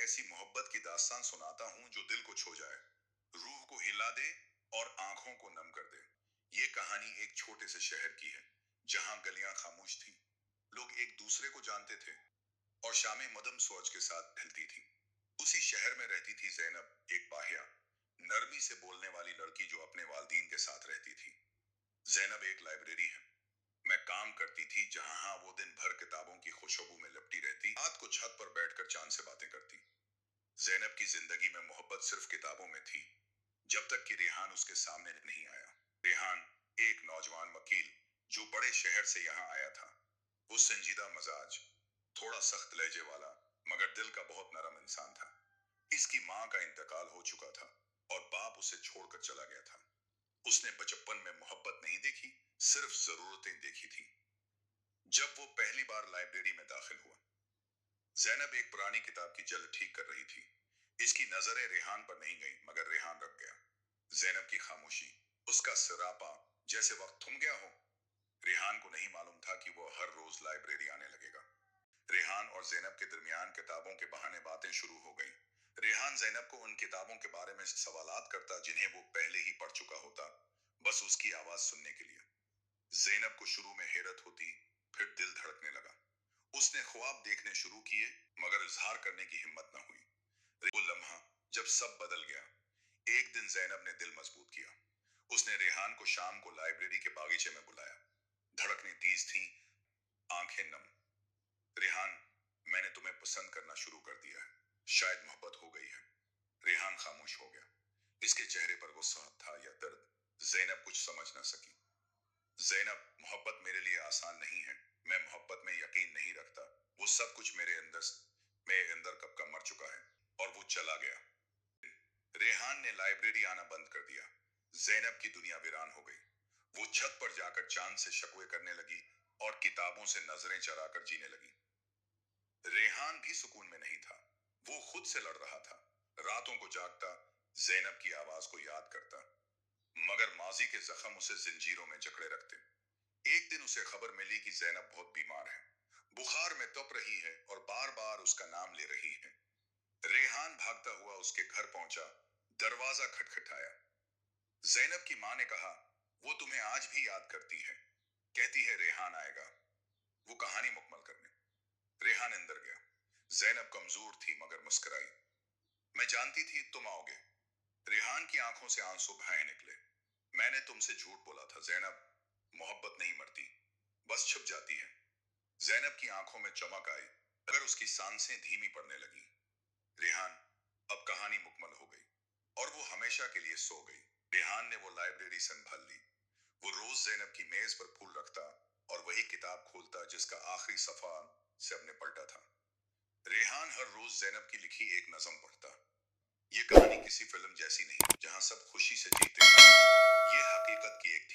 ऐसी मोहब्बत की दास्तान सुनाता हूँ जो दिल को छू जाए, रूह को हिला दे और आंखों को नम कर दे। ये कहानी एक छोटे से शहर की है, जहाँ गलियां खामोश थीं, लोग एक दूसरे को जानते थे और शामें मदम सोच के साथ ढलती थी। उसी शहर में रहती थी जैनब, एक बाहिया, नरमी से बोलने वाली लड़की जो अपने वालदीन के साथ रहती थी। जैनब एक लाइब्रेरी है मैं काम करती थी, जहां वो दिन भर किताबों की खुशबू में लिपटी रहती, रात को छत पर बैठकर चांद से बातें करती। जैनब की जिंदगी में मोहब्बत सिर्फ किताबों में थी, जब तक कि रेहान उसके सामने नहीं आया। रेहान एक नौजवान वकील जो बड़े शहर से यहाँ आया था। वो संजीदा मजाज, थोड़ा सख्त लहजे वाला, मगर दिल का बहुत नरम इंसान था। इसकी माँ का इंतकाल हो चुका था और बाप उसे छोड़कर चला गया था। उसने बचपन में मोहब्बत नहीं देखी, सिर्फ जरूरतें देखी थी। जब वो पहली बार लाइब्रेरी में दाखिल हुआ, जैनब एक पुरानी किताब की जल्द ठीक कर रही थी। इसकी नजरें रेहान पर नहीं गई, मगर रेहान रख गया। जैनब की खामोशी, उसका सरापा, जैसे वक्त थम गया हो। रेहान को नहीं मालूम था कि वो हर रोज लाइब्रेरी आने लगेगा। रेहान और जैनब के दरमियान किताबों के बहाने बातें शुरू हो गई। रेहान जैनब को उन किताबों के बारे में सवालात करता जिन्हें वो पहले ही पढ़ चुका होता, बस उसकी आवाज सुनने के लिए। जैनब को शुरू में हैरत होती, फिर दिल धड़कने लगा। उसने ख्वाब देखने शुरू किए, मगर इजहार करने की हिम्मत न हुई। वो लम्हा जब सब बदल गया। एक दिन जैनब ने दिल मजबूत किया। उसने रेहान को शाम को लाइब्रेरी के बागीचे में बुलाया। धड़कनें तेज थीं, आंखें नम। रेहान, मैंने तुम्हें पसंद करना शुरू कर दिया है, शायद मोहब्बत हो गई है। रेहान खामोश हो गया। इसके चेहरे पर गुस्सा था या दर्द, जैनब कुछ समझ न सकी। जैनब, मोहब्बत मेरे लिए आसान नहीं है। मैं मोहब्बत में यकीन नहीं रखता। वो सब कुछ मेरे अंदर कब का मर चुका है। और वो चला गया। रेहान ने लाइब्रेरी आना बंद कर दिया। जैनब की दुनिया वीरान हो गई। वो छत पर जाकर चांद से शकवे करने लगी और किताबों से नजरें चराकर जीने लगी। रेहान भी सुकून में नहीं था। वो खुद से लड़ रहा था, रातों को जागता, जैनब की आवाज को याद करता, मगर माजी के जख्म उसे जिंजीरों में जकड़े रखते। एक दिन उसे खबर मिली कि जैनब बहुत बीमार है, बुखार में तप रही है और बार बार उसका नाम ले रही है। रेहान भागता हुआ उसके घर पहुंचा, दरवाजा खटखटाया। जैनब की मां ने कहा, वो तुम्हें आज भी याद करती है, कहती है रेहान आएगा वो कहानी मुकम्मल करने। रेहान अंदर गया। जैनब कमजोर थी मगर मुस्कुराई। मैं जानती थी तुम आओगे। रेहान की आंखों से आंसू बहाए निकले। मैंने तुमसे झूठ बोला था जैनब, मोहब्बत नहीं मरती, बस छुप जाती है। जैनब की आंखों में चमक आई, अगर उसकी सांसें धीमी पड़ने लगी। रेहान, अब कहानी मुकम्मल हो गई और वो हमेशा के लिए सो गई। रेहान ने वो लाइब्रेरी संभाल ली। वो रोज जैनब की मेज पर फूल रखता और वही किताब खोलता जिसका आखिरी सफा से अपने पलटा था। रेहान हर रोज जैनब की लिखी एक नज़म पढ़ता। ये कहानी किसी फिल्म जैसी नहीं, जहां सब खुशी से जीते। ये हकीकत की एक